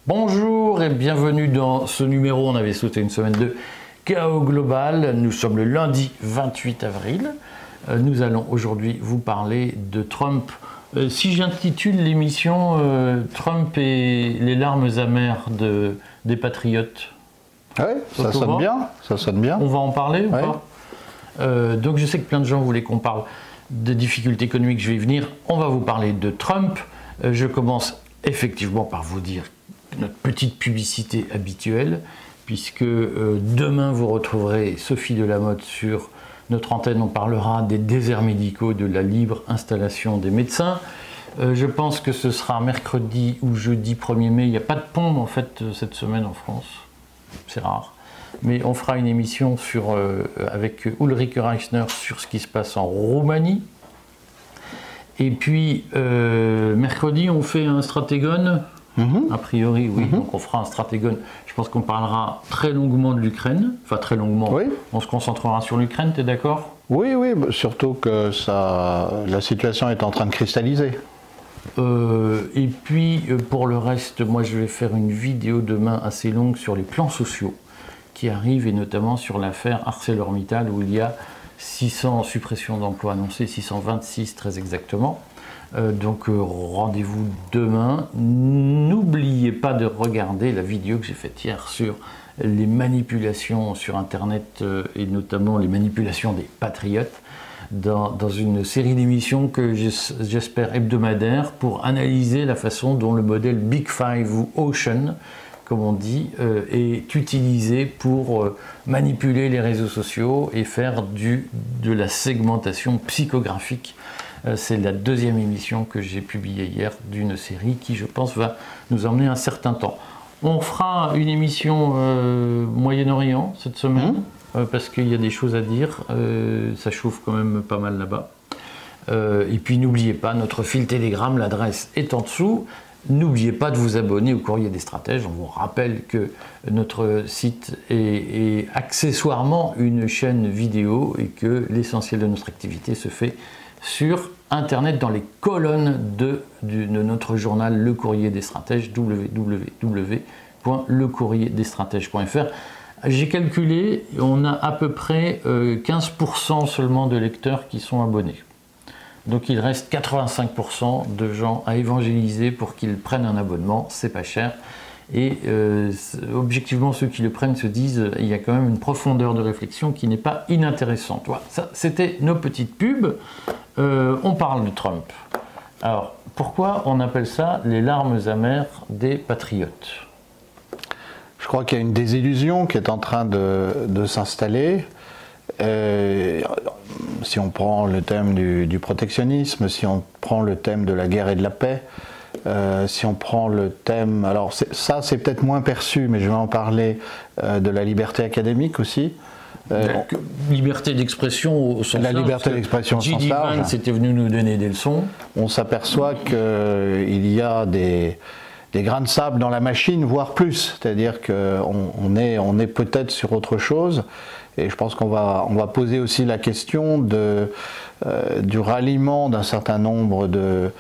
Bonjour et bienvenue dans ce numéro. On avait sauté une semaine de Chaos Global. Nous sommes le lundi 28 avril. Nous allons aujourd'hui vous parler de Trump. Si j'intitule l'émission Trump et les larmes amères des patriotes. Oui, ça sonne bien, ça sonne bien. On va en parler ou pas? Donc je sais que plein de gens voulaient qu'on parle des difficultés économiques, je vais y venir. On va vous parler de Trump. Je commence effectivement par vous dire notre petite publicité habituelle, puisque demain vous retrouverez Sophie Delamotte sur notre antenne. On parlera des déserts médicaux, de la libre installation des médecins. Je pense que ce sera mercredi ou jeudi 1er mai. Il n'y a pas de pont en fait cette semaine en France, c'est rare. Mais on fera une émission avec Ulrike Reichner sur ce qui se passe en Roumanie. Et puis mercredi on fait un stratégone. A priori, oui. Donc on fera un stratégone. Je pense qu'on parlera très longuement de l'Ukraine. Enfin, très longuement. Oui. On se concentrera sur l'Ukraine, tu es d'accord? Oui, oui. Surtout que la situation est en train de cristalliser. Et puis, pour le reste, moi, je vais faire une vidéo demain assez longue sur les plans sociaux qui arrivent, et notamment sur l'affaire ArcelorMittal, où il y a 600 suppressions d'emplois annoncées, 626 très exactement. Donc rendez-vous demain. N'oubliez pas de regarder la vidéo que j'ai faite hier sur les manipulations sur Internet et notamment les manipulations des patriotes dans une série d'émissions que j'espère hebdomadaires pour analyser la façon dont le modèle Big Five ou Ocean, comme on dit, est utilisé pour manipuler les réseaux sociaux et faire de la segmentation psychographique. C'est la deuxième émission que j'ai publiée hier d'une série qui, je pense, va nous emmener un certain temps. On fera une émission Moyen-Orient cette semaine, parce qu'il y a des choses à dire. Ça chauffe quand même pas mal là-bas. Et puis n'oubliez pas, notre fil Telegram, l'adresse est en dessous. N'oubliez pas de vous abonner au Courrier des Stratèges. On vous rappelle que notre site est accessoirement une chaîne vidéo et que l'essentiel de notre activité se fait sur Internet, dans les colonnes de notre journal Le Courrier des Stratèges, www.lecourrierdesstratèges.fr. J'ai calculé, on a à peu près 15% seulement de lecteurs qui sont abonnés. Donc il reste 85% de gens à évangéliser pour qu'ils prennent un abonnement, c'est pas cher. Et objectivement, ceux qui le prennent se disent il y a quand même une profondeur de réflexion qui n'est pas inintéressante. Voilà, ça, c'était nos petites pubs. On parle de Trump. Alors, pourquoi on appelle ça les larmes amères des patriotes? Je crois qu'il y a une désillusion qui est en train de s'installer. Si on prend le thème du protectionnisme, si on prend le thème de la guerre et de la paix, si on prend le thème, alors ça c'est peut-être moins perçu, mais je vais en parler, de la liberté académique aussi. Liberté d'expression au sens large. La liberté d'expression au sens large. Vance était venu nous donner des leçons. On s'aperçoit qu'il y a des grains de sable dans la machine, voire plus. C'est-à-dire qu'on est peut-être sur autre chose. Et je pense qu'on va poser aussi la question du ralliement d'un certain nombre de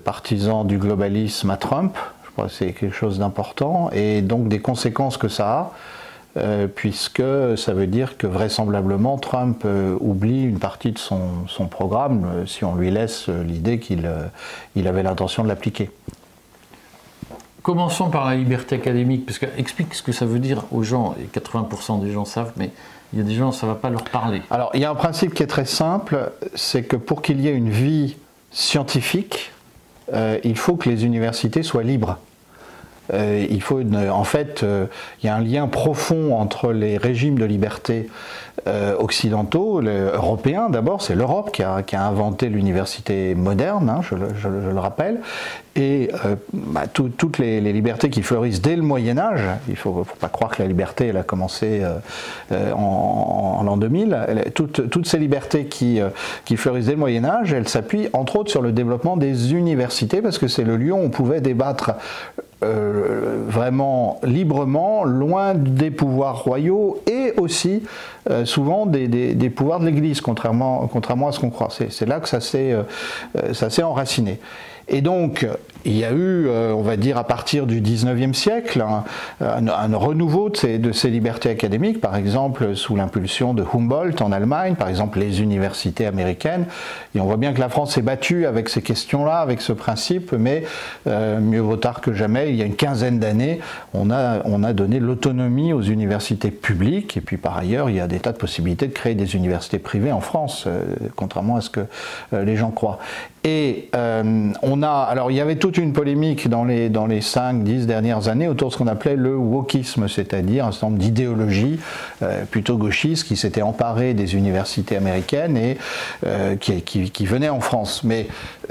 partisans du globalisme à Trump. Je crois que c'est quelque chose d'important. Et donc des conséquences que ça a, puisque ça veut dire que vraisemblablement Trump oublie une partie de son programme si on lui laisse l'idée qu'il avait l'intention de l'appliquer. Commençons par la liberté académique, parce que explique ce que ça veut dire aux gens, et 80% des gens savent, mais il y a des gens, ça ne va pas leur parler. Alors, il y a un principe qui est très simple, c'est que pour qu'il y ait une vie scientifique, il faut que les universités soient libres. En fait, il y a un lien profond entre les régimes de liberté occidentaux, européens d'abord, c'est l'Europe qui a inventé l'université moderne, hein, je le rappelle, et toutes les libertés qui fleurissent dès le Moyen-Âge. Il ne faut pas croire que la liberté elle a commencé en l'an 2000. Toutes ces libertés qui fleurissent dès le Moyen-Âge, elles s'appuient entre autres sur le développement des universités, parce que c'est le lieu où on pouvait débattre vraiment librement, loin des pouvoirs royaux et aussi souvent des pouvoirs de l'Église, contrairement à ce qu'on croit. C'est là que ça s'est enraciné. Et donc, il y a eu, on va dire, à partir du 19e siècle, un renouveau de ces libertés académiques, par exemple sous l'impulsion de Humboldt en Allemagne, par exemple les universités américaines. Et on voit bien que la France s'est battue avec ces questions-là, avec ce principe, mais mieux vaut tard que jamais. Il y a une quinzaine d'années, on a donné l'autonomie aux universités publiques. Et puis par ailleurs, il y a des tas de possibilités de créer des universités privées en France, contrairement à ce que les gens croient. Et alors il y avait toute une polémique dans les 5-10 dernières années autour de ce qu'on appelait le wokisme, c'est-à-dire un certain nombre d'idéologies plutôt gauchistes qui s'étaient emparées des universités américaines et qui venaient en France. Mais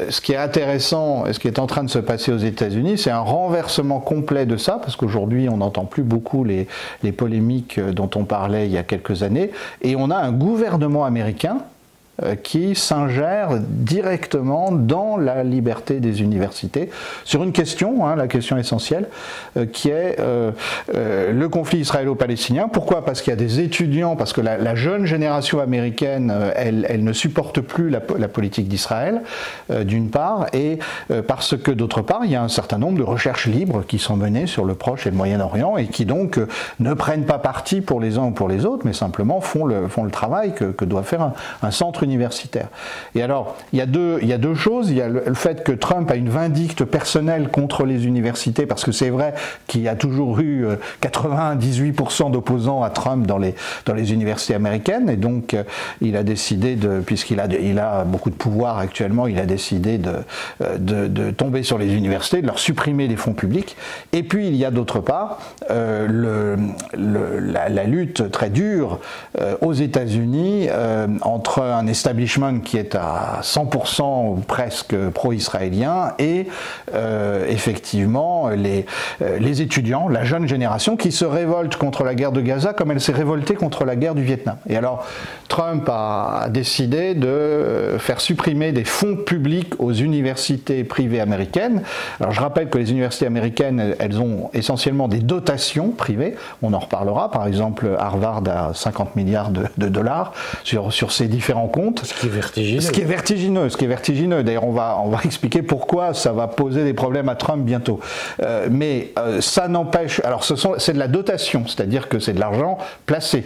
ce qui est intéressant, et ce qui est en train de se passer aux États-Unis, c'est un renversement complet de ça, parce qu'aujourd'hui on n'entend plus beaucoup les polémiques dont on parlait il y a quelques années, et on a un gouvernement américain qui s'ingère directement dans la liberté des universités sur une question, la question essentielle, qui est le conflit israélo-palestinien. Pourquoi ? Parce qu'il y a des étudiants, parce que la jeune génération américaine, elle ne supporte plus la politique d'Israël, d'une part, et parce que d'autre part, il y a un certain nombre de recherches libres qui sont menées sur le Proche et le Moyen-Orient et qui donc ne prennent pas parti pour les uns ou pour les autres, mais simplement font le travail que doit faire un centre universitaire. Et alors, il y a deux choses. Il y a le fait que Trump a une vindicte personnelle contre les universités, parce que c'est vrai qu'il y a toujours eu 98% d'opposants à Trump dans les universités américaines, et donc il a décidé puisqu'il a beaucoup de pouvoir actuellement, il a décidé de tomber sur les universités, de leur supprimer les fonds publics. Et puis il y a d'autre part la lutte très dure aux États-Unis entre un establishment qui est à 100% ou presque pro-israélien et effectivement les étudiants, la jeune génération qui se révolte contre la guerre de Gaza comme elle s'est révoltée contre la guerre du Vietnam. Et alors Trump a décidé de faire supprimer des fonds publics aux universités privées américaines. Alors je rappelle que les universités américaines, elles ont essentiellement des dotations privées, on en reparlera, par exemple Harvard a 50 milliards de dollars sur ses différents comptes. Ce qui est vertigineux. Ce qui est vertigineux. D'ailleurs, on va expliquer pourquoi ça va poser des problèmes à Trump bientôt. Mais ça n'empêche. Alors, c'est de la dotation, c'est-à-dire que c'est de l'argent placé.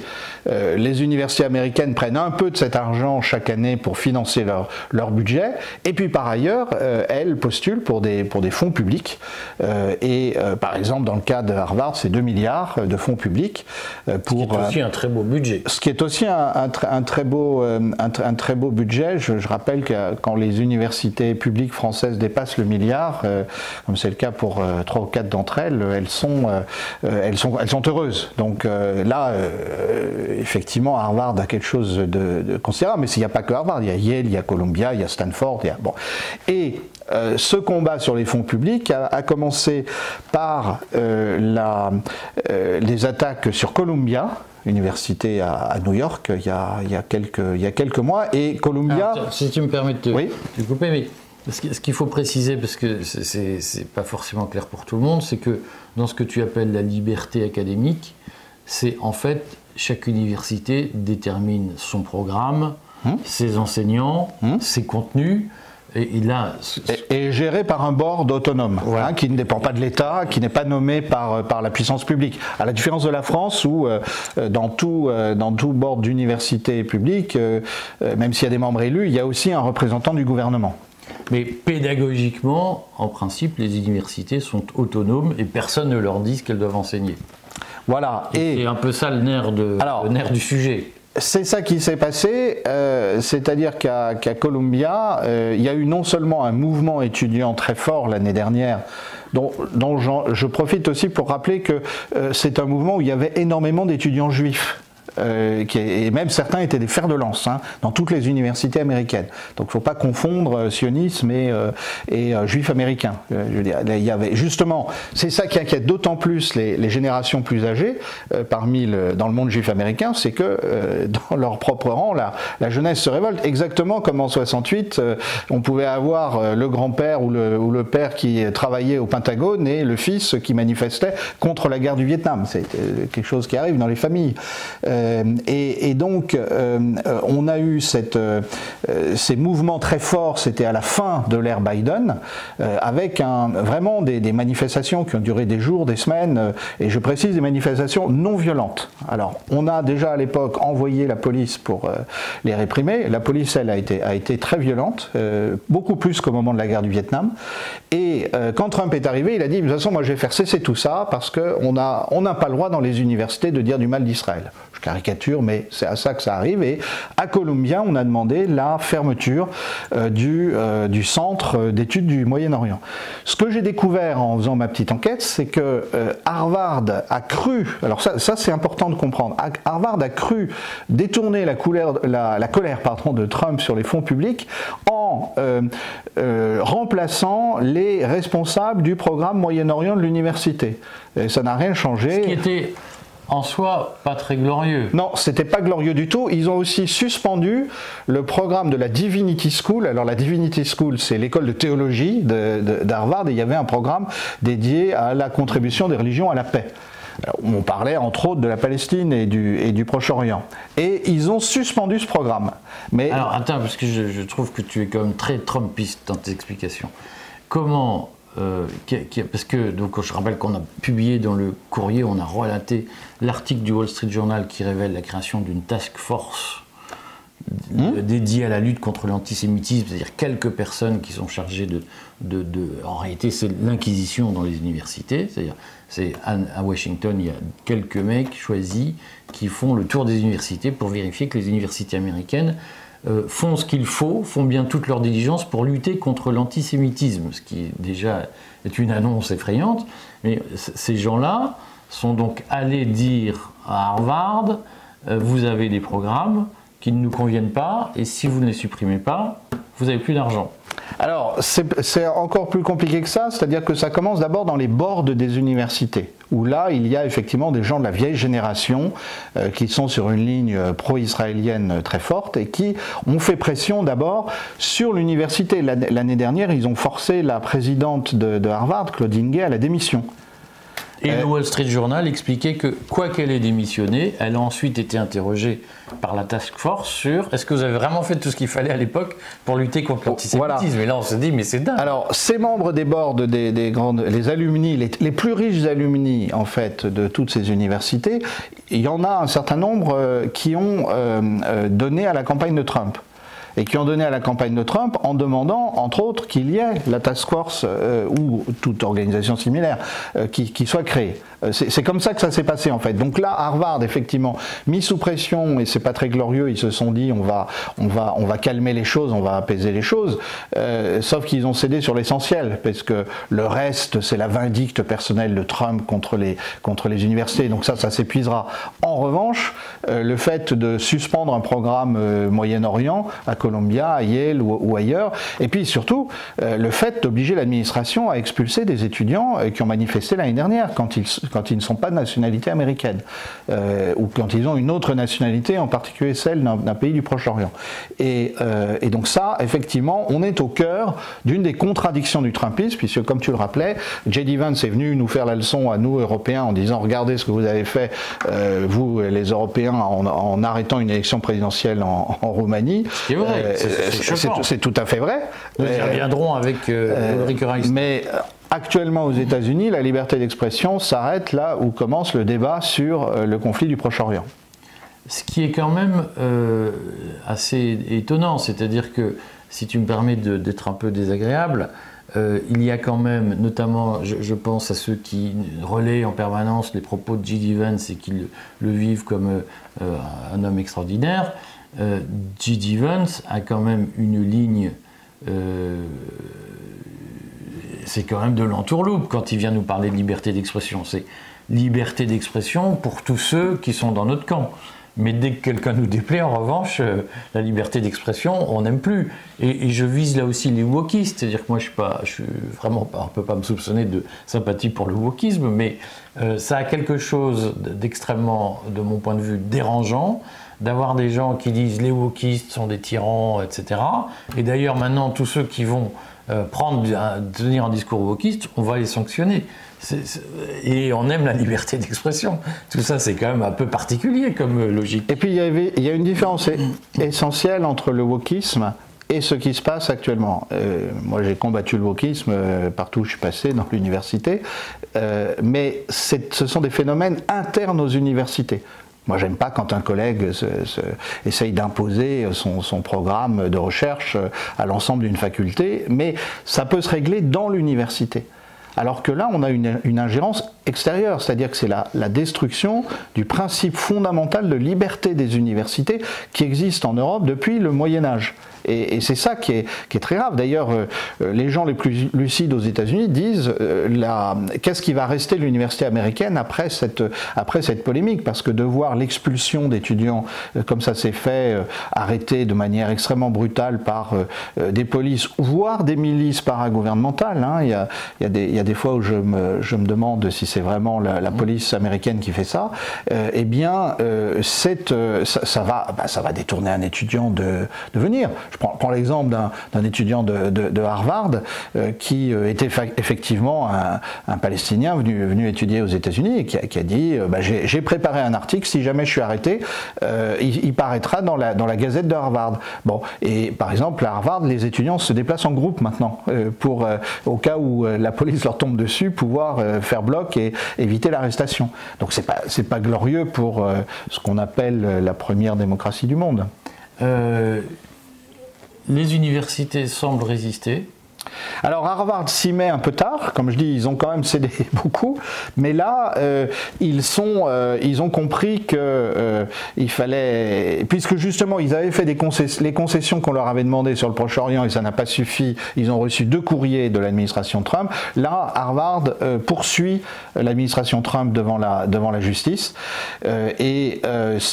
Les universités américaines prennent un peu de cet argent chaque année pour financer leur budget. Et puis, par ailleurs, elles postulent pour des fonds publics. Par exemple, dans le cas de Harvard, c'est 2 milliards de fonds publics pour. Ce qui est aussi un très beau budget. Ce qui est aussi un très beau budget. Je rappelle que quand les universités publiques françaises dépassent le milliard, comme c'est le cas pour 3 ou 4 d'entre elles, elles sont heureuses. Donc là, effectivement, Harvard a quelque chose de considérable, mais il n'y a pas que Harvard, il y a Yale, il y a Columbia, il y a Stanford, Et ce combat sur les fonds publics a commencé par les attaques sur Columbia, université à New York, il y a quelques mois, et Columbia... Alors, si tu me permets de oui. te couper, mais ce qu'il faut préciser, parce que c'est pas forcément clair pour tout le monde, c'est que dans ce que tu appelles la liberté académique, c'est en fait, chaque université détermine son programme, ses enseignants, ses contenus, et géré par un board autonome, voilà, qui ne dépend pas de l'État, qui n'est pas nommé par la puissance publique. À la différence de la France, où dans tout board d'université publique, même s'il y a des membres élus, il y a aussi un représentant du gouvernement. Mais pédagogiquement, en principe, les universités sont autonomes et personne ne leur dit ce qu'elles doivent enseigner. Voilà. Et c'est un peu ça le nerf du sujet. C'est ça qui s'est passé, c'est-à-dire qu'à Columbia, il y a eu non seulement un mouvement étudiant très fort l'année dernière, dont je profite aussi pour rappeler que c'est un mouvement où il y avait énormément d'étudiants juifs. et même certains étaient des fers de lance dans toutes les universités américaines. Donc il ne faut pas confondre sionisme et juifs américains. Je veux dire, il y avait justement, c'est ça qui inquiète d'autant plus les générations plus âgées dans le monde juif américain, c'est que dans leur propre rang, la jeunesse se révolte, exactement comme en 68, on pouvait avoir le grand-père ou le père qui travaillait au Pentagone et le fils qui manifestait contre la guerre du Vietnam. C'est quelque chose qui arrive dans les familles. Et donc, on a eu ces mouvements très forts, c'était à la fin de l'ère Biden, avec vraiment des manifestations qui ont duré des jours, des semaines, et je précise des manifestations non violentes. Alors, on a déjà à l'époque envoyé la police pour les réprimer. La police, elle, a été très violente, beaucoup plus qu'au moment de la guerre du Vietnam. Et quand Trump est arrivé, il a dit, de toute façon, moi je vais faire cesser tout ça parce qu'on n'a pas le droit dans les universités de dire du mal d'Israël. Je caricature, mais c'est à ça que ça arrive. Et à Columbia, on a demandé la fermeture du centre d'études du Moyen-Orient. Ce que j'ai découvert en faisant ma petite enquête, c'est que Harvard a cru, alors ça c'est important de comprendre, Harvard a cru détourner la colère de Trump sur les fonds publics en remplaçant les responsables du programme Moyen-Orient de l'université. Et ça n'a rien changé. Ce qui était en soi pas très glorieux. Non, c'était pas glorieux du tout. Ils ont aussi suspendu le programme de la Divinity School. Alors la Divinity School, c'est l'école de théologie d'Harvard, et il y avait un programme dédié à la contribution des religions à la paix. Alors, on parlait entre autres de la Palestine et du Proche-Orient. Et ils ont suspendu ce programme. Mais... Alors attends, parce que je trouve que tu es quand même très Trumpiste dans tes explications. Comment... parce que donc, je rappelle qu'on a publié dans le Courrier, on a relaté l'article du Wall Street Journal qui révèle la création d'une task force dédiée à la lutte contre l'antisémitisme, c'est-à-dire quelques personnes qui sont chargées en réalité c'est l'inquisition dans les universités, c'est-à-dire à Washington il y a quelques mecs choisis qui font le tour des universités pour vérifier que les universités américaines font ce qu'il faut, font bien toute leur diligence pour lutter contre l'antisémitisme, ce qui déjà est une annonce effrayante. Mais ces gens-là sont donc allés dire à Harvard, vous avez des programmes qui ne nous conviennent pas, et si vous ne les supprimez pas, vous n'avez plus d'argent. Alors, c'est encore plus compliqué que ça, c'est-à-dire que ça commence d'abord dans les boards des universités, où là, il y a effectivement des gens de la vieille génération qui sont sur une ligne pro-israélienne très forte et qui ont fait pression d'abord sur l'université. L'année dernière, ils ont forcé la présidente de Harvard, Claudine Gay, à la démission. Et le Wall Street Journal expliquait que, quoi qu'elle ait démissionné, elle a ensuite été interrogée par la task force sur est-ce que vous avez vraiment fait tout ce qu'il fallait à l'époque pour lutter contre l'antisémitisme. Voilà. Et là, on se dit, mais c'est dingue. Alors, ces membres des boards, les alumni, les plus riches alumni, en fait, de toutes ces universités, il y en a un certain nombre qui ont donné à la campagne de Trump. Et qui ont donné à la campagne de Trump en demandant, entre autres, qu'il y ait la task force ou toute organisation similaire qui soit créée. C'est comme ça que ça s'est passé en fait. Donc là, Harvard, effectivement, mis sous pression, et c'est pas très glorieux, ils se sont dit on va calmer les choses, on va apaiser les choses, sauf qu'ils ont cédé sur l'essentiel, parce que le reste, c'est la vindicte personnelle de Trump contre les universités, donc ça s'épuisera. En revanche, le fait de suspendre un programme Moyen-Orient, à Columbia, à Yale ou ailleurs, et puis surtout, le fait d'obliger l'administration à expulser des étudiants qui ont manifesté l'année dernière, quand ils ne sont pas de nationalité américaine, ou quand ils ont une autre nationalité, en particulier celle d'un pays du Proche-Orient. Et donc ça, effectivement, on est au cœur d'une des contradictions du Trumpisme, puisque comme tu le rappelais, J.D. Vance est venu nous faire la leçon à nous, Européens, en disant « Regardez ce que vous avez fait, vous, les Européens, en arrêtant une élection présidentielle en Roumanie. » C'est vrai, c'est tout à fait vrai. Nous y reviendrons avec Ulrike Reis. Mais actuellement aux États-Unis, la liberté d'expression s'arrête là où commence le débat sur le conflit du Proche-Orient. Ce qui est quand même assez étonnant, c'est-à-dire que, si tu me permets d'être un peu désagréable, il y a quand même, notamment, je pense à ceux qui relaient en permanence les propos de J.D. Vance et qui le vivent comme un homme extraordinaire. J.D. Vance a quand même une ligne, c'est quand même de l'entourloupe quand il vient nous parler de liberté d'expression. C'est liberté d'expression pour tous ceux qui sont dans notre camp. Mais dès que quelqu'un nous déplaît, en revanche, la liberté d'expression, on n'aime plus. Et je vise là aussi les wokistes, c'est-à-dire que moi je suis vraiment pas, on ne peut pas me soupçonner de sympathie pour le wokisme, mais ça a quelque chose d'extrêmement, de mon point de vue, dérangeant, d'avoir des gens qui disent les wokistes sont des tyrans, etc. Et d'ailleurs maintenant tous ceux qui vont tenir un discours wokiste, on va les sanctionner. Et on aime la liberté d'expression. Tout ça, c'est quand même un peu particulier comme logique. Et puis, il y a une différence essentielle entre le wokisme et ce qui se passe actuellement. Moi, j'ai combattu le wokisme partout où je suis passé, dans l'université, mais ce sont des phénomènes internes aux universités. Moi, j'aime pas quand un collègue essaye d'imposer son programme de recherche à l'ensemble d'une faculté, mais ça peut se régler dans l'université. Alors que là, on a une ingérence extérieure, c'est-à-dire que c'est la destruction du principe fondamental de liberté des universités qui existe en Europe depuis le Moyen-Âge. Et c'est ça qui est très grave. D'ailleurs, les gens les plus lucides aux États-Unis disent qu'est-ce qui va rester de l'université américaine après cette polémique, parce que de voir l'expulsion d'étudiants comme ça s'est fait, arrêtés de manière extrêmement brutale par des polices, voire des milices paragouvernementales. Hein. Il y a des fois où je me demande si c'est vraiment la police américaine qui fait ça. Eh bien, ça va détourner un étudiant de venir. Je prends l'exemple d'un étudiant de Harvard qui était effectivement un Palestinien venu étudier aux États-Unis et qui a dit j'ai préparé un article, si jamais je suis arrêté, il paraîtra dans la Gazette de Harvard. Bon, et par exemple à Harvard, les étudiants se déplacent en groupe maintenant pour, au cas où la police leur tombe dessus, pouvoir faire bloc et éviter l'arrestation. Donc c'est pas glorieux pour ce qu'on appelle la première démocratie du monde. Les universités semblent résister. Alors Harvard s'y met un peu tard, comme je dis, ils ont quand même cédé beaucoup, mais là ils ont compris que il fallait, puisque justement ils avaient fait les concessions qu'on leur avait demandées sur le Proche-Orient et ça n'a pas suffi, ils ont reçu 2 courriers de l'administration Trump. Là Harvard poursuit l'administration Trump devant la justice et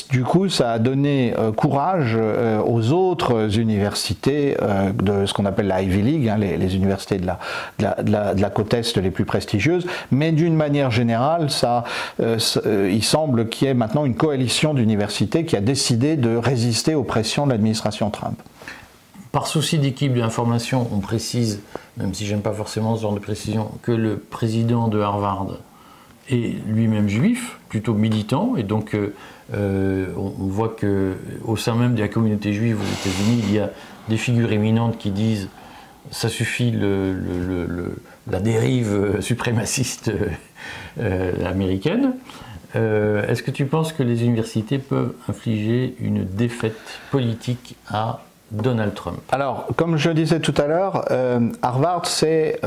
du coup ça a donné courage aux autres universités de ce qu'on appelle la Ivy League, hein, les universités de la côte Est les plus prestigieuses, mais d'une manière générale, il semble qu'il y ait maintenant une coalition d'universités qui a décidé de résister aux pressions de l'administration Trump. Par souci d'équipe d'information, on précise, même si j'aime pas forcément ce genre de précision, que le président de Harvard est lui-même juif, plutôt militant, et donc on voit qu'au sein même de la communauté juive aux États-Unis, il y a des figures éminentes qui disent ça suffit la dérive suprémaciste américaine. Est-ce que tu penses que les universités peuvent infliger une défaite politique à Donald Trump? Alors, comme je disais tout à l'heure, Harvard, c'est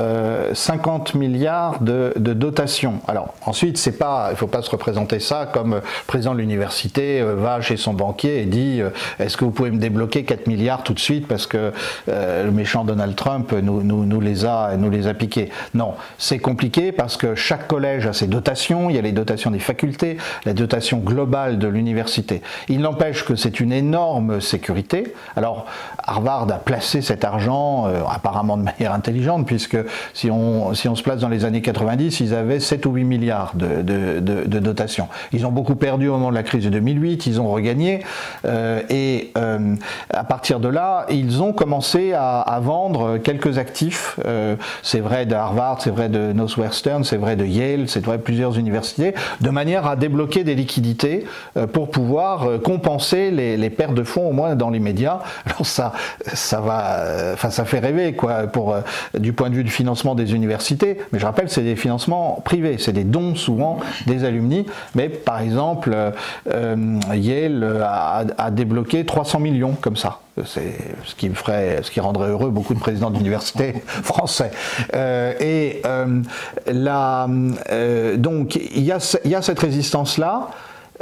50 milliards de dotation. Alors, ensuite, il ne faut pas se représenter ça comme le président de l'université va chez son banquier et dit est-ce que vous pouvez me débloquer 4 milliards tout de suite parce que le méchant Donald Trump nous les a piqués. Non, c'est compliqué parce que chaque collège a ses dotations, il y a les dotations des facultés, la dotation globale de l'université. Il n'empêche que c'est une énorme sécurité. Alors, Harvard a placé cet argent apparemment de manière intelligente, puisque si on se place dans les années 90, ils avaient 7 ou 8 milliards de dotation. Ils ont beaucoup perdu au moment de la crise de 2008, ils ont regagné, et à partir de là, ils ont commencé à vendre quelques actifs. C'est vrai de Harvard, c'est vrai de Northwestern, c'est vrai de Yale, c'est vrai de plusieurs universités, de manière à débloquer des liquidités pour pouvoir compenser les pertes de fonds, au moins dans les médias. Alors ça fait rêver quoi, du point de vue du financement des universités, mais je rappelle c'est des financements privés, c'est des dons souvent des alumni, mais par exemple Yale a débloqué 300 millions comme ça. C'est ce qui rendrait heureux beaucoup de présidents d'université français. Donc il y a cette résistance-là.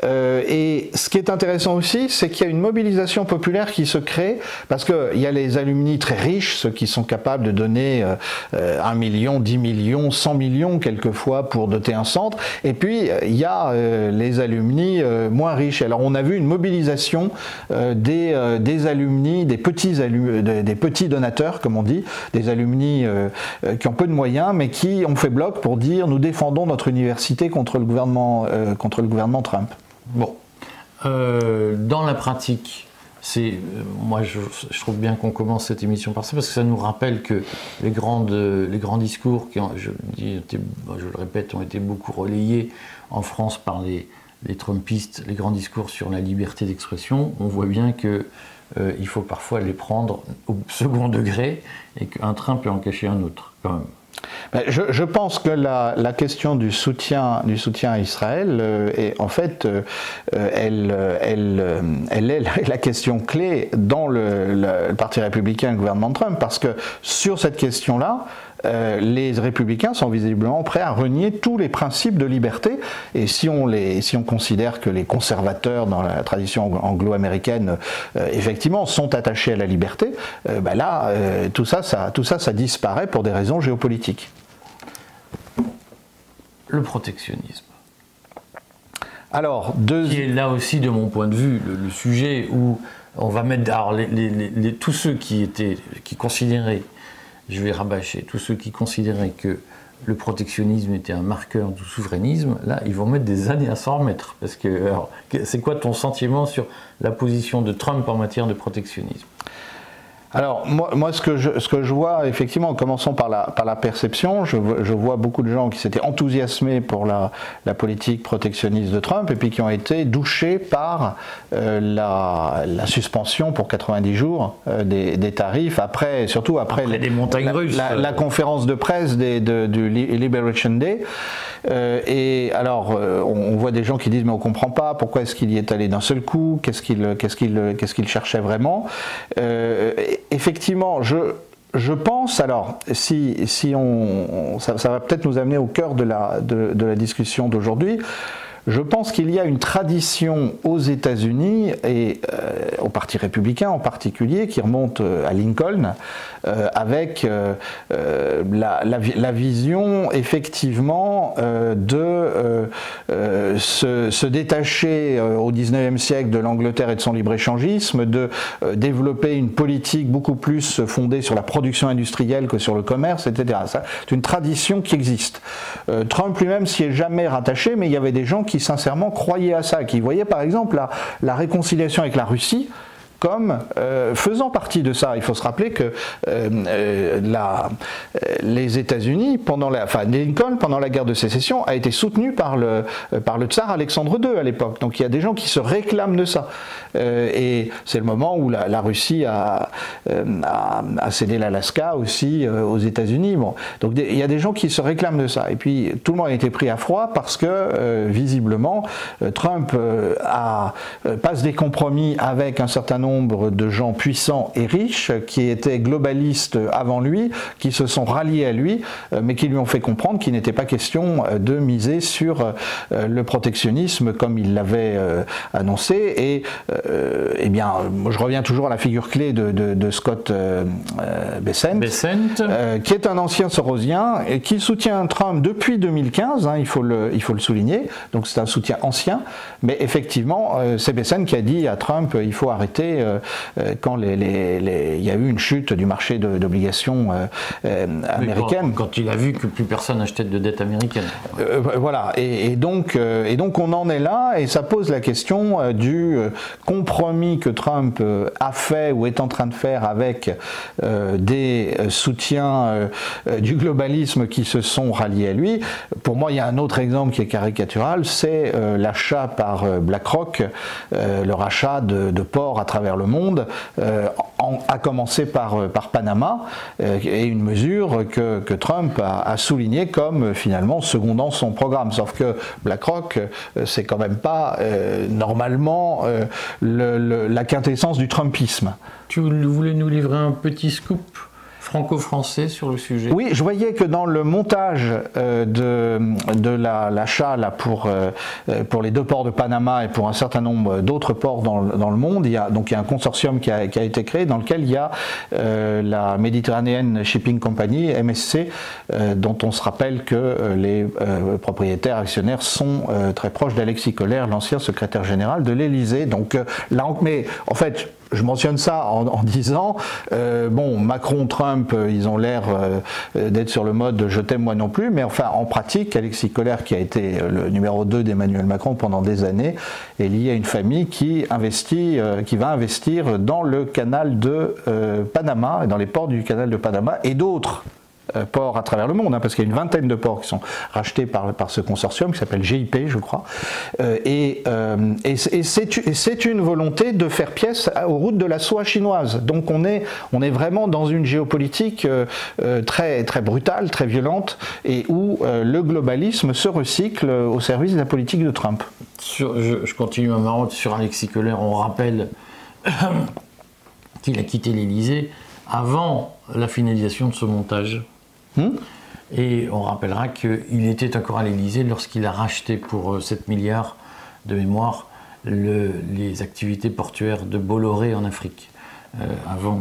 Et ce qui est intéressant aussi, c'est qu'il y a une mobilisation populaire qui se crée, parce qu'il y a les alumni très riches, ceux qui sont capables de donner 1 million, 10 millions, 100 millions quelquefois pour doter un centre, et puis il y a les alumni moins riches. Alors on a vu une mobilisation des alumni, des petits donateurs, comme on dit, des alumni qui ont peu de moyens, mais qui ont fait bloc pour dire nous défendons notre université contre le gouvernement Trump. Bon, dans la pratique, moi je trouve bien qu'on commence cette émission par ça, parce que ça nous rappelle que les grands discours qui je le répète, ont été beaucoup relayés en France par les Trumpistes, les grands discours sur la liberté d'expression. On voit bien que il faut parfois les prendre au second degré et qu'un train peut en cacher un autre quand même. Je pense que la question du soutien à Israël est en fait elle est la question clé dans le Parti républicain et le gouvernement de Trump, parce que sur cette question-là, les républicains sont visiblement prêts à renier tous les principes de liberté, et si on considère que les conservateurs dans la tradition anglo-américaine effectivement sont attachés à la liberté, tout ça disparaît pour des raisons géopolitiques. Le protectionnisme. Alors, qui est là aussi, de mon point de vue, le sujet où on va mettre tous ceux qui considéraient, je vais rabâcher, tous ceux qui considéraient que le protectionnisme était un marqueur du souverainisme, là, ils vont mettre des années à s'en remettre. Parce que, alors, c'est quoi ton sentiment sur la position de Trump en matière de protectionnisme ? Alors, moi ce que je vois, effectivement, commençons par la perception, je vois beaucoup de gens qui s'étaient enthousiasmés pour la politique protectionniste de Trump, et puis qui ont été douchés par la suspension pour 90 jours des tarifs, surtout après des montagnes russes. La conférence de presse du Liberation Day. Et alors, on voit des gens qui disent mais on comprend pas, pourquoi est-ce qu'il y est allé d'un seul coup, qu'est-ce qu'il cherchait vraiment. Effectivement, je pense, alors, ça va peut-être nous amener au cœur de la discussion d'aujourd'hui. Je pense qu'il y a une tradition aux États-Unis et au Parti républicain en particulier, qui remonte à Lincoln, avec la vision effectivement de se détacher au XIXe siècle de l'Angleterre et de son libre-échangisme, de développer une politique beaucoup plus fondée sur la production industrielle que sur le commerce, etc. C'est une tradition qui existe. Trump lui-même s'y est jamais rattaché, mais il y avait des gens qui sincèrement croyaient à ça, qui voyaient par exemple la réconciliation avec la Russie comme faisant partie de ça. Il faut se rappeler que les États-Unis, Lincoln, pendant la guerre de sécession, a été soutenu par le tsar Alexandre II à l'époque. Donc il y a des gens qui se réclament de ça. Et c'est le moment où la Russie a cédé l'Alaska aussi aux États-Unis. Bon. Donc il y a des gens qui se réclament de ça. Et puis tout le monde a été pris à froid parce que visiblement Trump passe des compromis avec un certain nombre de gens puissants et riches qui étaient globalistes avant lui, qui se sont ralliés à lui, mais qui lui ont fait comprendre qu'il n'était pas question de miser sur le protectionnisme comme il l'avait annoncé. Et eh bien, je reviens toujours à la figure clé de Scott Bessent, qui est un ancien sorosien et qui soutient Trump depuis 2015, il faut le souligner, donc c'est un soutien ancien, mais effectivement, c'est Bessent qui a dit à Trump il faut arrêter quand il y a eu une chute du marché d'obligations américaines. Quand il a vu que plus personne n'achetait de dette américaine. Voilà, et donc on en est là, et ça pose la question du compromis que Trump a fait ou est en train de faire avec des soutiens du globalisme qui se sont ralliés à lui. Pour moi, il y a un autre exemple qui est caricatural, c'est l'achat par BlackRock, le rachat de ports à travers le monde, à commencer par Panama, et une mesure que Trump a soulignée comme finalement secondant son programme. Sauf que BlackRock, c'est quand même pas normalement la quintessence du Trumpisme. Tu voulais nous livrer un petit scoop franco-français sur le sujet? Oui, je voyais que dans le montage de l'achat pour les 2 ports de Panama et pour un certain nombre d'autres ports dans le monde, il y a un consortium qui a été créé dans lequel il y a la Mediterranean Shipping Company, MSC, dont on se rappelle que les propriétaires actionnaires sont très proches d'Alexis Kohler, l'ancien secrétaire général de l'Élysée. Donc là, mais en fait, je mentionne ça en disant, bon, Macron, Trump, ils ont l'air d'être sur le mode « je t'aime moi non plus », mais enfin, en pratique, Alexis Kohler, qui a été le numéro 2 d'Emmanuel Macron pendant des années, est lié à une famille qui va investir dans le canal de Panama, dans les ports du canal de Panama, et d'autres ports à travers le monde, hein, parce qu'il y a une vingtaine de ports qui sont rachetés par ce consortium qui s'appelle GIP, je crois. Et c'est une volonté de faire pièce aux routes de la soie chinoise. Donc on est vraiment dans une géopolitique très, très brutale, très violente, et où le globalisme se recycle au service de la politique de Trump. Je continue ma marotte sur Alexis Kohler. On rappelle qu'il a quitté l'Élysée avant la finalisation de ce montage. Et on rappellera qu'il était encore à l'Élysée lorsqu'il a racheté pour 7 milliards de mémoire les activités portuaires de Bolloré en Afrique.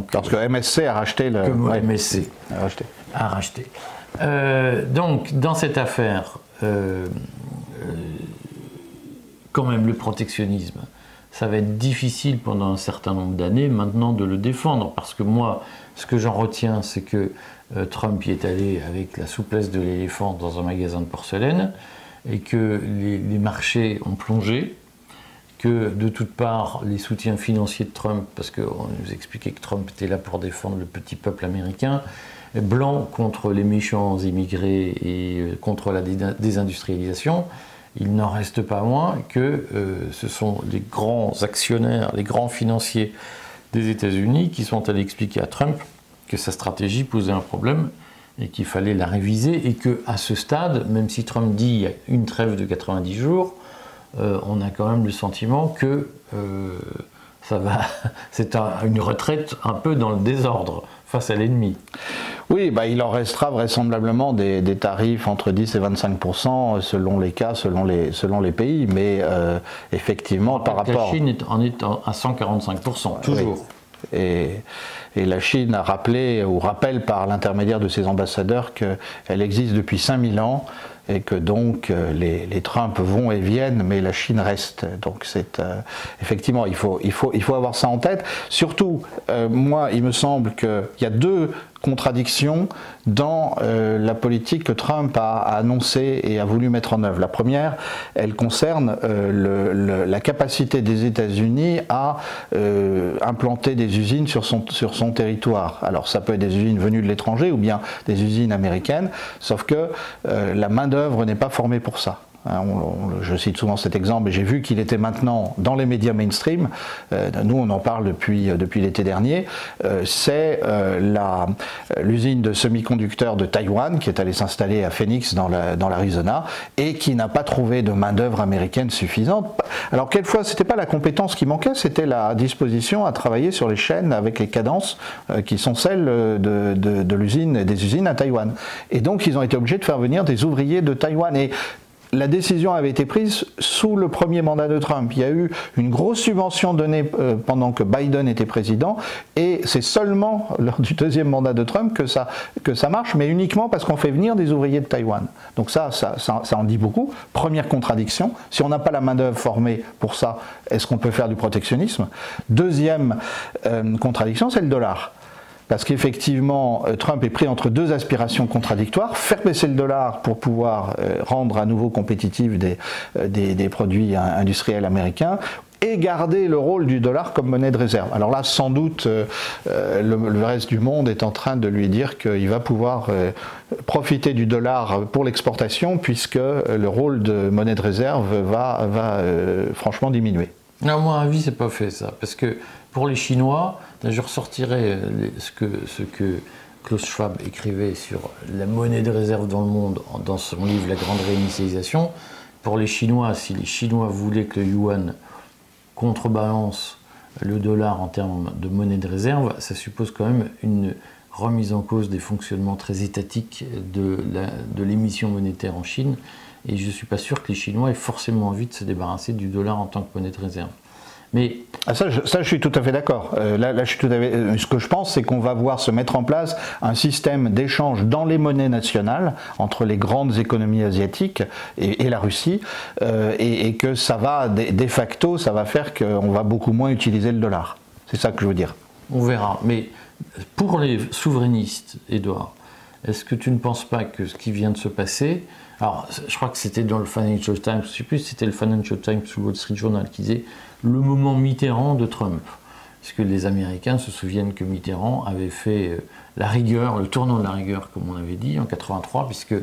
Parce que MSC a racheté le... MSC a racheté. Donc, dans cette affaire, quand même, le protectionnisme, ça va être difficile pendant un certain nombre d'années maintenant de le défendre, parce que moi, ce que j'en retiens, c'est que Trump y est allé avec la souplesse de l'éléphant dans un magasin de porcelaine, et que les marchés ont plongé, que de toutes parts, les soutiens financiers de Trump, parce qu'on nous expliquait que Trump était là pour défendre le petit peuple américain, blanc contre les méchants immigrés et contre la désindustrialisation, il n'en reste pas moins que ce sont les grands actionnaires, les grands financiers des États-Unis qui sont allés expliquer à Trump que sa stratégie posait un problème et qu'il fallait la réviser, et qu'à ce stade, même si Trump dit qu'il y a une trêve de 90 jours, on a quand même le sentiment que c'est une retraite un peu dans le désordre face à l'ennemi. Oui, il en restera vraisemblablement des tarifs entre 10 et 25% selon les cas, selon les pays, mais effectivement par rapport... La Chine en est à 145%, toujours. Oui. Et la Chine a rappelé, ou rappelle par l'intermédiaire de ses ambassadeurs, qu'elle existe depuis 5000 ans, et que donc les Trump vont et viennent, mais la Chine reste. Donc c'est effectivement, il faut avoir ça en tête. Surtout, moi, il me semble qu'il y a 2 contradictions dans la politique que Trump a annoncée et a voulu mettre en œuvre. La première, elle concerne la capacité des États-Unis à implanter des usines sur son territoire. Alors ça peut être des usines venues de l'étranger ou bien des usines américaines, sauf que la main-d'œuvre n'est pas formée pour ça. Je cite souvent cet exemple, et j'ai vu qu'il était maintenant dans les médias mainstream. Nous, on en parle depuis l'été dernier. C'est l'usine de semi-conducteurs de Taïwan qui est allée s'installer à Phoenix dans l'Arizona et qui n'a pas trouvé de main-d'œuvre américaine suffisante. Alors, quelquefois, c'était pas la compétence qui manquait, c'était la disposition à travailler sur les chaînes avec les cadences qui sont celles de l'usine, des usines à Taïwan. Et donc, ils ont été obligés de faire venir des ouvriers de Taïwan. Et la décision avait été prise sous le premier mandat de Trump. Il y a eu une grosse subvention donnée pendant que Biden était président, et c'est seulement lors du deuxième mandat de Trump que ça marche, mais uniquement parce qu'on fait venir des ouvriers de Taïwan. Donc ça en dit beaucoup. Première contradiction, si on n'a pas la main-d'œuvre formée pour ça, est-ce qu'on peut faire du protectionnisme? Deuxième contradiction, c'est le dollar. Parce qu'effectivement, Trump est pris entre 2 aspirations contradictoires, faire baisser le dollar pour pouvoir rendre à nouveau compétitifs des produits industriels américains, et garder le rôle du dollar comme monnaie de réserve. Alors là, sans doute, le reste du monde est en train de lui dire qu'il va pouvoir profiter du dollar pour l'exportation, puisque le rôle de monnaie de réserve va franchement diminuer. Non, moi, à mon avis, c'est pas fait ça, parce que pour les Chinois, je ressortirai ce que Klaus Schwab écrivait sur la monnaie de réserve dans le monde dans son livre La Grande Réinitialisation. Pour les Chinois, si les Chinois voulaient que le yuan contrebalance le dollar en termes de monnaie de réserve, ça suppose quand même remise en cause des fonctionnements très étatiques de l'émission monétaire en Chine. Et je ne suis pas sûr que les Chinois aient forcément envie de se débarrasser du dollar en tant que monnaie de réserve. Mais ça, je suis tout à fait d'accord. Ce que je pense, c'est qu'on va voir se mettre en place un système d'échange dans les monnaies nationales entre les grandes économies asiatiques et la Russie, et que ça va, de facto, ça va faire qu'on va beaucoup moins utiliser le dollar. C'est ça que je veux dire. On verra. Mais pour les souverainistes, Édouard, est-ce que tu ne penses pas que ce qui vient de se passer... Alors, je crois que c'était dans le Financial Times, je ne sais plus si c'était le Financial Times ou le Wall Street Journal qui disait le moment Mitterrand de Trump. Parce que les Américains se souviennent que Mitterrand avait fait la rigueur, le tournant de la rigueur, comme on avait dit, en 1983, puisque,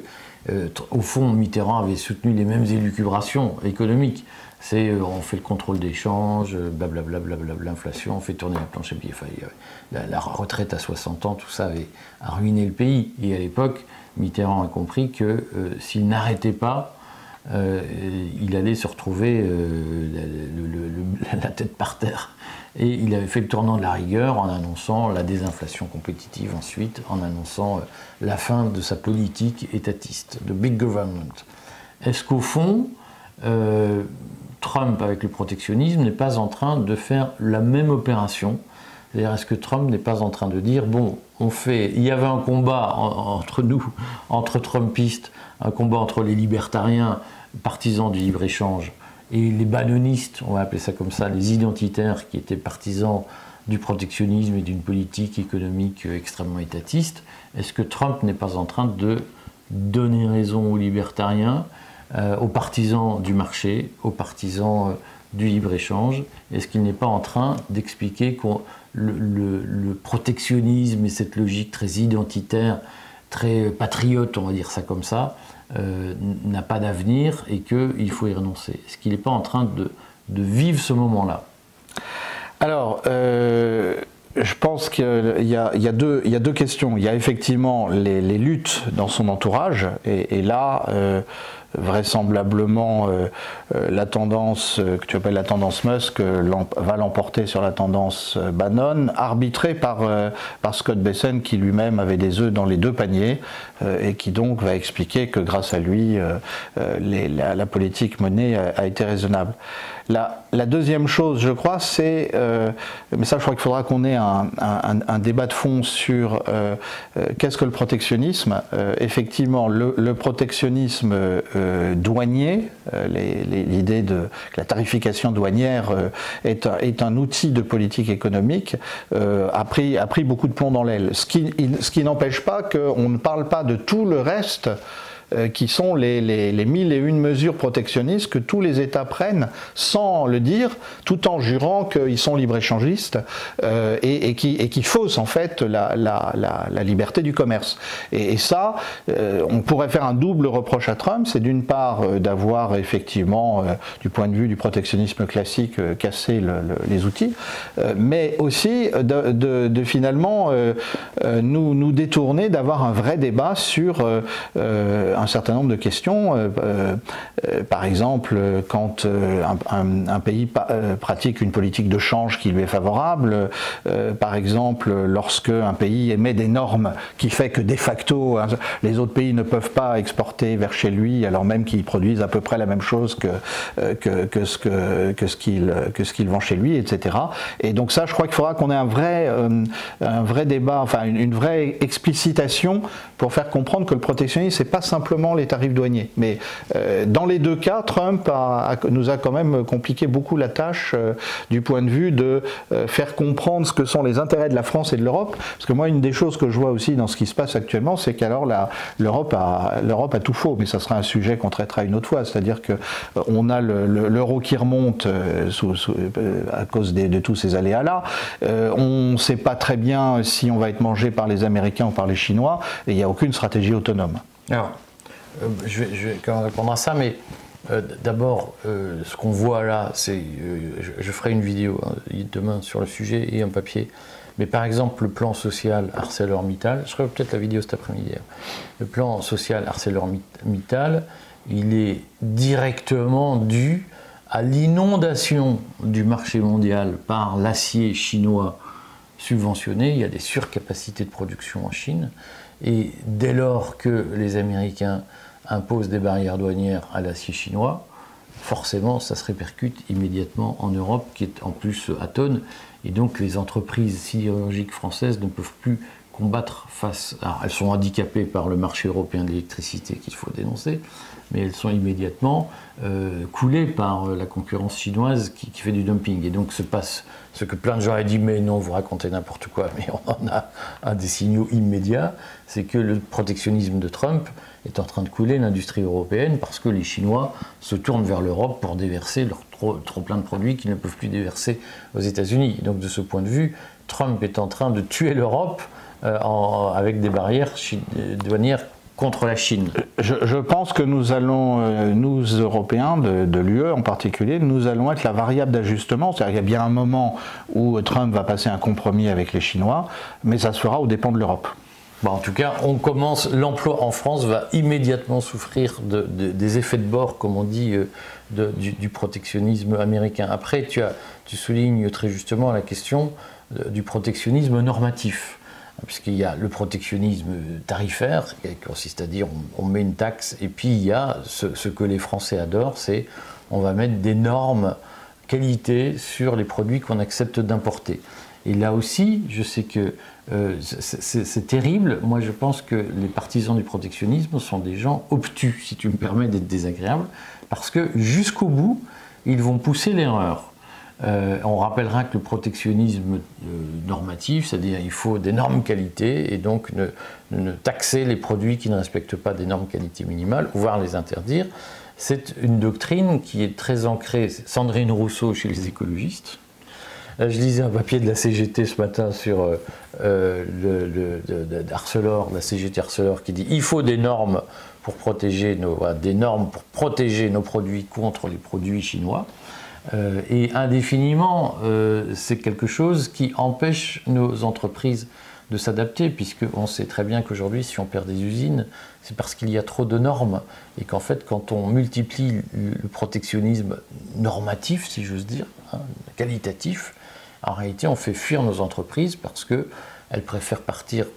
au fond, Mitterrand avait soutenu les mêmes élucubrations économiques. C'est on fait le contrôle d'échange, blablabla, l'inflation, on fait tourner la planche à billets. Enfin, la retraite à 60 ans, tout ça avait ruiné le pays. Et à l'époque, Mitterrand a compris que s'il n'arrêtait pas, il allait se retrouver la tête par terre. Et il avait fait le tournant de la rigueur en annonçant la désinflation compétitive ensuite, en annonçant la fin de sa politique étatiste, de big government. Est-ce qu'au fond, Trump, avec le protectionnisme, n'est pas en train de faire la même opération? C'est-à-dire, est-ce que Trump n'est pas en train de dire, bon, il y avait un combat entre nous, entre Trumpistes, un combat entre les libertariens, partisans du libre-échange, et les bannonistes, on va appeler ça comme ça, les identitaires qui étaient partisans du protectionnisme et d'une politique économique extrêmement étatiste. Est-ce que Trump n'est pas en train de donner raison aux libertariens, aux partisans du marché, aux partisans du libre-échange? Est-ce qu'il n'est pas en train d'expliquer que le protectionnisme et cette logique très identitaire, très patriote, on va dire ça comme ça, n'a pas d'avenir et qu'il faut y renoncer? Est-ce qu'il n'est pas en train de vivre ce moment-là? Alors, je pense qu'il y a deux questions. Il y a effectivement les luttes dans son entourage, et là, vraisemblablement, la tendance que tu appelles la tendance Musk va l'emporter sur la tendance Bannon, arbitrée par Scott Bessent, qui lui-même avait des œufs dans les deux paniers, et qui donc va expliquer que grâce à lui, la politique menée a été raisonnable. La deuxième chose, je crois, c'est, mais ça je crois qu'il faudra qu'on ait un débat de fond sur qu'est-ce que le protectionnisme. Effectivement, le protectionnisme douanier, l'idée que la tarification douanière est un outil de politique économique, a pris beaucoup de plomb dans l'aile. Ce qui n'empêche pas qu'on ne parle pas de tout le reste, qui sont les 1001 mesures protectionnistes que tous les États prennent sans le dire, tout en jurant qu'ils sont libre-échangistes, et qui faussent en fait la liberté du commerce. Et ça, on pourrait faire un double reproche à Trump. C'est d'une part d'avoir effectivement, du point de vue du protectionnisme classique, cassé les outils, mais aussi de finalement nous détourner d'avoir un vrai débat sur un certain nombre de questions. Par exemple, quand un pays pratique une politique de change qui lui est favorable, par exemple, lorsque un pays émet des normes qui fait que de facto les autres pays ne peuvent pas exporter vers chez lui alors même qu'ils produisent à peu près la même chose que ce qu'ils vendent chez lui, etc. Et donc ça, je crois qu'il faudra qu'on ait un vrai débat, enfin une vraie explicitation pour faire comprendre que le protectionnisme, c'est pas simplement les tarifs douaniers. Mais dans les deux cas, Trump nous a quand même compliqué beaucoup la tâche du point de vue de faire comprendre ce que sont les intérêts de la France et de l'Europe. Parce que moi, une des choses que je vois aussi dans ce qui se passe actuellement, c'est qu'alors l'Europe a tout faux. Mais ça sera un sujet qu'on traitera une autre fois. C'est-à-dire qu'on a l'euro qui remonte à cause de tous ces aléas-là. On ne sait pas très bien si on va être mangé par les Américains ou par les Chinois. Et il n'y a aucune stratégie autonome. Alors, je vais quand même répondre à ça, mais d'abord, ce qu'on voit là, c'est, je ferai une vidéo demain sur le sujet et un papier, mais par exemple le plan social ArcelorMittal, je ferai peut-être la vidéo cet après-midi, le plan social ArcelorMittal, il est directement dû à l'inondation du marché mondial par l'acier chinois subventionné, il y a des surcapacités de production en Chine. Et dès lors que les Américains imposent des barrières douanières à l'acier chinois, forcément, ça se répercute immédiatement en Europe, qui est en plus atone. Et donc, les entreprises sidérurgiques françaises ne peuvent plus combattre face... Alors, elles sont handicapées par le marché européen de l'électricité qu'il faut dénoncer, mais elles sont immédiatement coulées par la concurrence chinoise qui fait du dumping. Et donc, se passe ce que plein de gens ont dit, mais non, vous racontez n'importe quoi, mais on en a un des signaux immédiats, c'est que le protectionnisme de Trump est en train de couler l'industrie européenne parce que les Chinois se tournent vers l'Europe pour déverser leur trop plein de produits qu'ils ne peuvent plus déverser aux États-Unis. Donc, de ce point de vue, Trump est en train de tuer l'Europe avec des barrières douanières contre la Chine. Je pense que nous allons, nous Européens, de l'UE en particulier, nous allons être la variable d'ajustement. C'est-à-dire qu'il y a bien un moment où Trump va passer un compromis avec les Chinois, mais ça se fera aux dépens de l'Europe. Bon, en tout cas, l'emploi en France va immédiatement souffrir des effets de bord, comme on dit, du protectionnisme américain. Après, tu soulignes très justement la question du protectionnisme normatif. Puisqu'il y a le protectionnisme tarifaire, qui consiste à dire on met une taxe, et puis il y a ce que les Français adorent, c'est on va mettre des normes qualité sur les produits qu'on accepte d'importer. Et là aussi, je sais que c'est terrible. Moi, je pense que les partisans du protectionnisme sont des gens obtus, si tu me permets d'être désagréable, parce que jusqu'au bout, ils vont pousser l'erreur. On rappellera que le protectionnisme normatif, c'est-à-dire il faut des normes qualité et donc ne taxer les produits qui ne respectent pas des normes qualité minimales, voire les interdire, c'est une doctrine qui est très ancrée, Sandrine Rousseau chez les écologistes. Je lisais un papier de la CGT ce matin sur d'Arcelor, la CGT Arcelor, qui dit il faut des normes pour protéger nos produits contre les produits chinois. Et indéfiniment, c'est quelque chose qui empêche nos entreprises de s'adapter, puisqu'on sait très bien qu'aujourd'hui, si on perd des usines, c'est parce qu'il y a trop de normes, et qu'en fait, quand on multiplie le protectionnisme normatif, si j'ose dire, qualitatif, en réalité, on fait fuir nos entreprises parce qu'elles préfèrent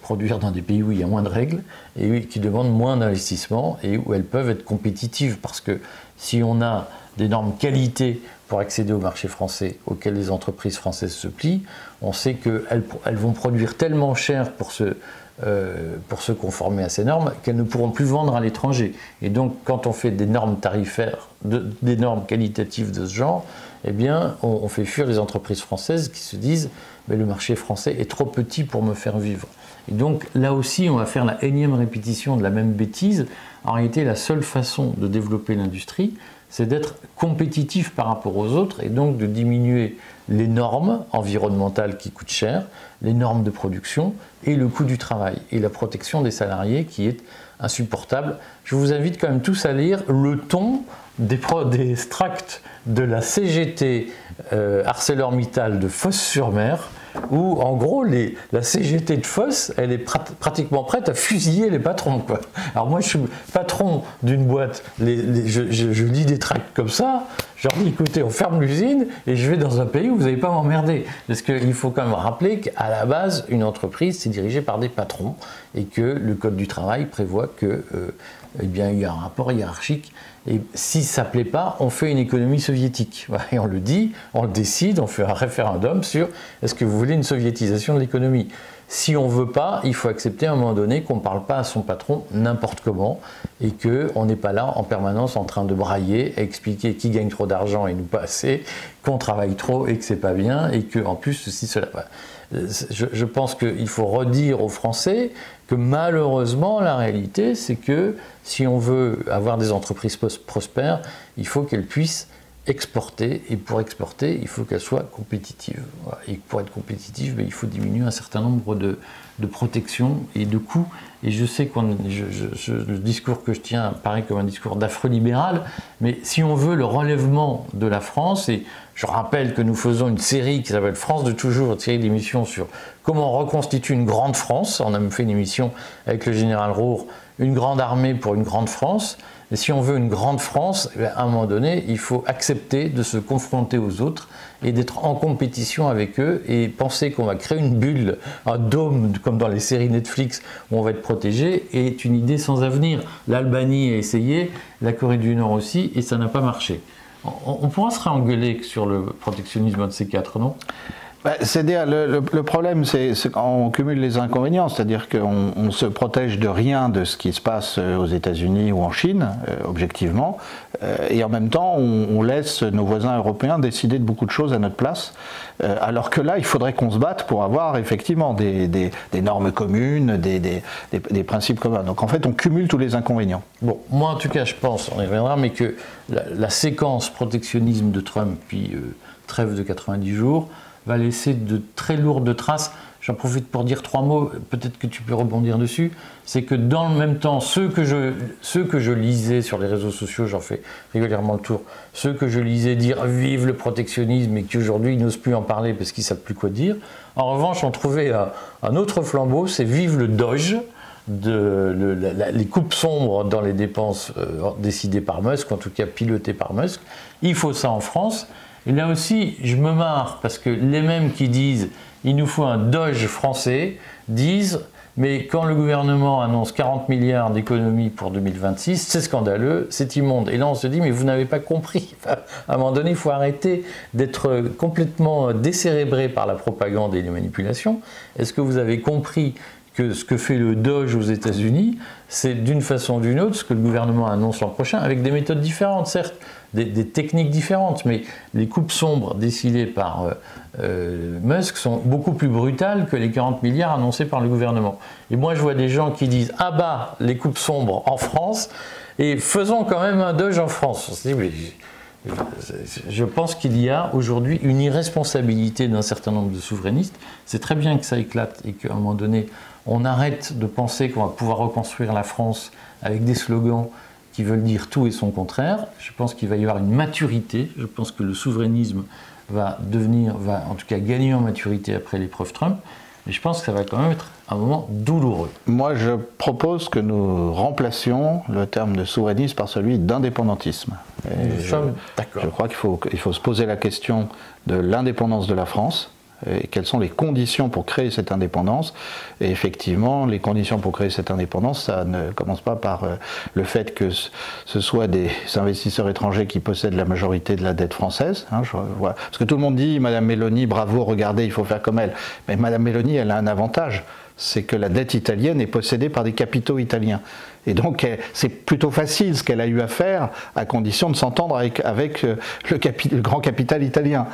produire dans des pays où il y a moins de règles, et qui demandent moins d'investissement, et où elles peuvent être compétitives, parce que si on a des normes qualité pour accéder au marché français auquel les entreprises françaises se plient, on sait qu'elles vont produire tellement cher pour se conformer à ces normes qu'elles ne pourront plus vendre à l'étranger. Et donc, quand on fait des normes tarifaires, des normes qualitatives de ce genre, eh bien, on fait fuir les entreprises françaises qui se disent « mais le marché français est trop petit pour me faire vivre ». Et donc, là aussi, on va faire la énième répétition de la même bêtise. En réalité, la seule façon de développer l'industrie, c'est d'être compétitif par rapport aux autres et donc de diminuer les normes environnementales qui coûtent cher, les normes de production et le coût du travail et la protection des salariés qui est insupportable. Je vous invite quand même tous à lire le ton des extracts de la CGT ArcelorMittal de Fos-sur-Mer, où en gros la CGT de Fos, elle est pratiquement prête à fusiller les patrons, quoi. Alors moi je suis patron d'une boîte, je lis des tracts comme ça, je leur dis écoutez, on ferme l'usine et je vais dans un pays où vous n'allez pas m'emmerder. Parce qu'il faut quand même rappeler qu'à la base, une entreprise c'est dirigé par des patrons et que le Code du travail prévoit que eh bien, il y a un rapport hiérarchique. Et si ça ne plaît pas, on fait une économie soviétique. Et on le dit, on le décide, on fait un référendum sur est-ce que vous voulez une soviétisation de l'économie. Si on ne veut pas, il faut accepter à un moment donné qu'on ne parle pas à son patron n'importe comment et qu'on n'est pas là en permanence en train de brailler, à expliquer qui gagne trop d'argent et nous pas assez, qu'on travaille trop et que c'est pas bien et qu'en plus ceci, cela. Je pense qu'il faut redire aux Français que malheureusement la réalité c'est que si on veut avoir des entreprises prospères, il faut qu'elles puissent exporter et pour exporter il faut qu'elles soient compétitives. Et pour être compétitives, il faut diminuer un certain nombre de protections et de coûts. Et je sais que le discours que je tiens paraît comme un discours d'afro-libéral, mais si on veut le relèvement de la France, et je rappelle que nous faisons une série qui s'appelle France de toujours, une série d'émissions sur comment on reconstitue une grande France. On a même fait une émission avec le général Roure une grande armée pour une grande France. Et si on veut une grande France, à un moment donné, il faut accepter de se confronter aux autres et d'être en compétition avec eux, et penser qu'on va créer une bulle, un dôme, comme dans les séries Netflix, où on va être protégé, est une idée sans avenir. L'Albanie a essayé, la Corée du Nord aussi, et ça n'a pas marché. On pourra se réengueuler sur le protectionnisme de ces quatre, non ? C'est-à-dire, le problème, c'est quand on cumule les inconvénients, c'est-à-dire qu'on se protège de rien de ce qui se passe aux États-Unis ou en Chine, objectivement, et en même temps, on laisse nos voisins européens décider de beaucoup de choses à notre place, alors que là, il faudrait qu'on se batte pour avoir effectivement des normes communes, des principes communs. Donc en fait, on cumule tous les inconvénients. Bon, moi en tout cas, je pense, on y reviendra, mais que la séquence protectionnisme de Trump, puis trêve de 90 jours, va laisser de très lourdes traces. J'en profite pour dire 3 mots, peut-être que tu peux rebondir dessus. C'est que dans le même temps, ceux que je lisais sur les réseaux sociaux, j'en fais régulièrement le tour, ceux que je lisais dire vive le protectionnisme et qui aujourd'hui n'osent plus en parler parce qu'ils ne savent plus quoi dire. En revanche, on trouvait un autre flambeau, c'est vive le Doge, les coupes sombres dans les dépenses décidées par Musk, en tout cas pilotées par Musk. Il faut ça en France. Et là aussi, je me marre parce que les mêmes qui disent il nous faut un Doge français disent mais quand le gouvernement annonce 40 milliards d'économies pour 2026, c'est scandaleux, c'est immonde. Et là, on se dit mais vous n'avez pas compris. Enfin, à un moment donné, il faut arrêter d'être complètement décérébré par la propagande et les manipulations. Est-ce que vous avez compris que ce que fait le Doge aux États-Unis, c'est d'une façon ou d'une autre ce que le gouvernement annonce l'an prochain, avec des méthodes différentes, certes, des techniques différentes, mais les coupes sombres décidées par Musk sont beaucoup plus brutales que les 40 milliards annoncés par le gouvernement. Et moi, je vois des gens qui disent « Ah bah, les coupes sombres en France, et faisons quand même un Doge en France ». On se dit, mais je pense qu'il y a aujourd'hui une irresponsabilité d'un certain nombre de souverainistes. C'est très bien que ça éclate et qu'à un moment donné, on arrête de penser qu'on va pouvoir reconstruire la France avec des slogans qui veulent dire tout et son contraire. Je pense qu'il va y avoir une maturité. Je pense que le souverainisme va en tout cas gagner en maturité après l'épreuve Trump. Mais je pense que ça va quand même être un moment douloureux. Moi, je propose que nous remplacions le terme de souverainisme par celui d'indépendantisme. Nous sommes d'accord. Je crois qu'il faut se poser la question de l'indépendance de la France. Et quelles sont les conditions pour créer cette indépendance. Et effectivement, les conditions pour créer cette indépendance, ça ne commence pas par le fait que ce soit des investisseurs étrangers qui possèdent la majorité de la dette française. Hein, parce que tout le monde dit, Madame Meloni, bravo, regardez, il faut faire comme elle. Mais Madame Meloni, elle a un avantage, c'est que la dette italienne est possédée par des capitaux italiens. Et donc c'est plutôt facile ce qu'elle a eu à faire, à condition de s'entendre avec le grand capital italien.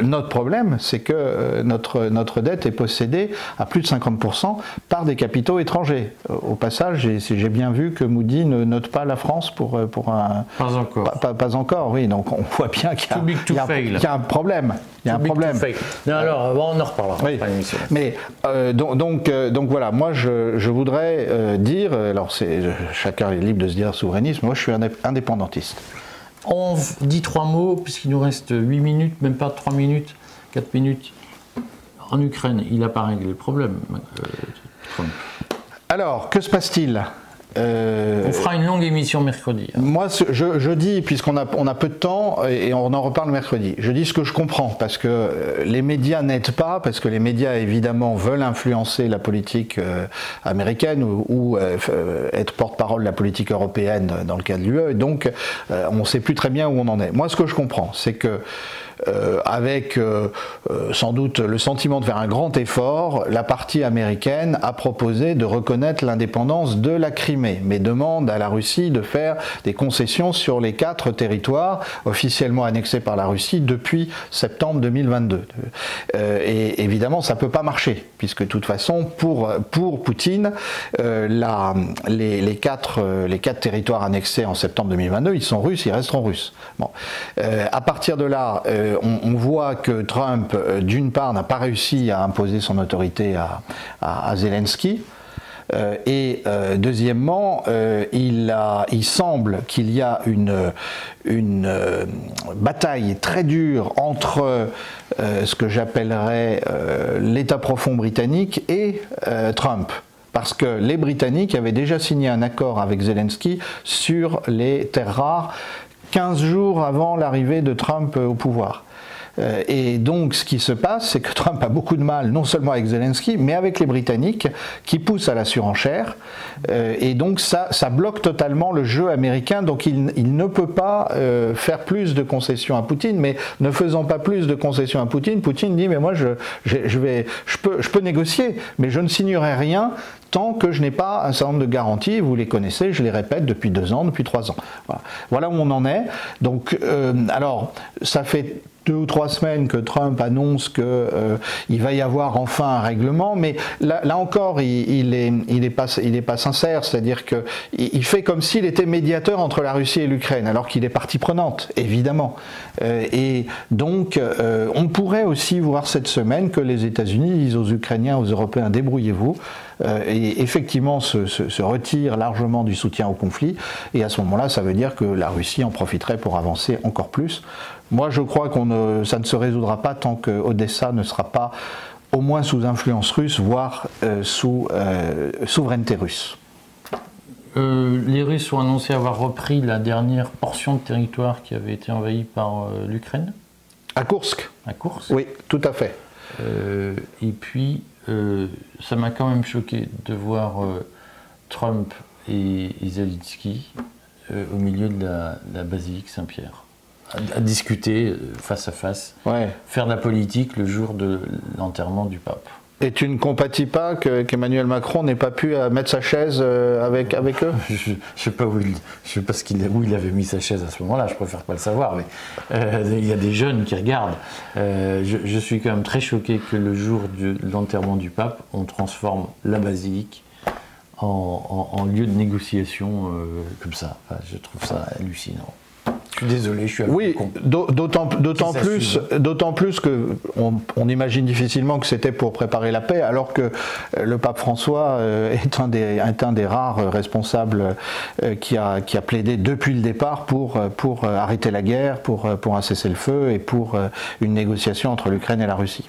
Notre problème, c'est que notre dette est possédée à plus de 50% par des capitaux étrangers. Au passage, j'ai bien vu que Moody ne note pas la France pour un... Pas encore. Pas encore, oui. Donc on voit bien qu'il y a un problème. Il y a un problème. Non, alors, on en reparlera. Oui. Mais donc voilà, moi je voudrais dire, alors chacun est libre de se dire souverainisme, moi je suis indépendantiste. On dit 3 mots, puisqu'il nous reste 8 minutes, même pas 3 minutes, 4 minutes. En Ukraine, il n'a pas réglé le problème, Trump. Alors, que se passe-t-il ? On fera une longue émission mercredi. Hein. Moi, je dis, puisqu'on a peu de temps, et on en reparle mercredi, je dis ce que je comprends, parce que les médias n'aident pas, parce que les médias, évidemment, veulent influencer la politique américaine ou être porte-parole de la politique européenne dans le cas de l'UE, et donc on ne sait plus très bien où on en est. Moi, ce que je comprends, c'est que avec sans doute le sentiment de faire un grand effort, la partie américaine a proposé de reconnaître l'indépendance de la Crimée, mais demande à la Russie de faire des concessions sur les 4 territoires officiellement annexés par la Russie depuis septembre 2022. Et évidemment, ça ne peut pas marcher, puisque de toute façon, pour Poutine, les 4 territoires annexés en septembre 2022, ils sont russes, ils resteront russes. Bon. À partir de là, on voit que Trump, d'une part, n'a pas réussi à imposer son autorité à Zelensky, et deuxièmement, il semble qu'il y a une bataille très dure entre ce que j'appellerais l'État profond britannique et Trump. parce que les Britanniques avaient déjà signé un accord avec Zelensky sur les terres rares 15 jours avant l'arrivée de Trump au pouvoir. Et donc ce qui se passe, c'est que Trump a beaucoup de mal, non seulement avec Zelensky, mais avec les Britanniques, qui poussent à la surenchère. Et donc ça bloque totalement le jeu américain. Donc il ne peut pas faire plus de concessions à Poutine. Mais ne faisant pas plus de concessions à Poutine, Poutine dit, mais moi je peux négocier, mais je ne signerai rien tant que je n'ai pas un certain nombre de garanties. Vous les connaissez, je les répète depuis 2 ans, depuis 3 ans. Voilà où on en est. Donc alors ça fait 2 ou 3 semaines que Trump annonce qu'il va y avoir enfin un règlement, mais là encore, il est pas sincère, c'est-à-dire qu'il fait comme s'il était médiateur entre la Russie et l'Ukraine, alors qu'il est partie prenante, évidemment. Et donc, on pourrait aussi voir cette semaine que les États-Unis disent aux Ukrainiens, aux Européens, débrouillez-vous, et effectivement se retire largement du soutien au conflit, et à ce moment-là, ça veut dire que la Russie en profiterait pour avancer encore plus. Moi, je crois que ça ne se résoudra pas tant que Odessa ne sera pas au moins sous influence russe, voire sous souveraineté russe. Les Russes ont annoncé avoir repris la dernière portion de territoire qui avait été envahie par l'Ukraine. À Koursk. À Koursk. Oui, tout à fait. Et puis, ça m'a quand même choqué de voir Trump et Zelensky au milieu de la basilique Saint-Pierre. À discuter face à face, faire de la politique le jour de l'enterrement du pape. Et tu ne compatis pas qu'Emmanuel Macron n'ait pas pu mettre sa chaise avec eux? Je ne sais pas où il avait mis sa chaise à ce moment-là, je préfère pas le savoir, mais il y a des jeunes qui regardent. Je suis quand même très choqué que le jour de l'enterrement du pape, on transforme la basilique en lieu de négociation comme ça. Enfin, je trouve ça hallucinant. Je suis désolé, je suis oui, d'autant plus que on imagine difficilement que c'était pour préparer la paix, alors que le pape François est un des rares responsables qui a plaidé depuis le départ pour arrêter la guerre, pour un cessez-le-feu et pour une négociation entre l'Ukraine et la Russie.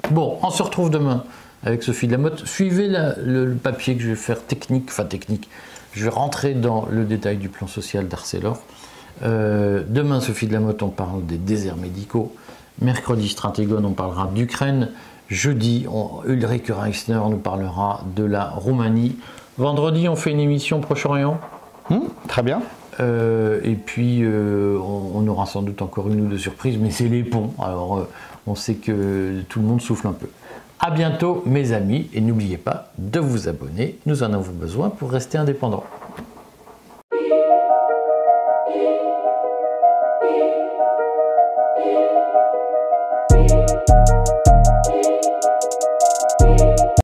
Bon, on se retrouve demain avec Sophie Delamotte. Suivez le papier que je vais faire technique. Je vais rentrer dans le détail du plan social d'Arcelor. Demain, Sophie Delamotte, on parle des déserts médicaux. Mercredi, Stratégone, on parlera d'Ukraine. Jeudi, Ulrike Reichsner nous parlera de la Roumanie. Vendredi, on fait une émission Proche-Orient. Très bien. Et puis, on aura sans doute encore une ou 2 surprises, mais c'est les ponts. Alors, on sait que tout le monde souffle un peu. À bientôt, mes amis, et n'oubliez pas de vous abonner. Nous en avons besoin pour rester indépendants.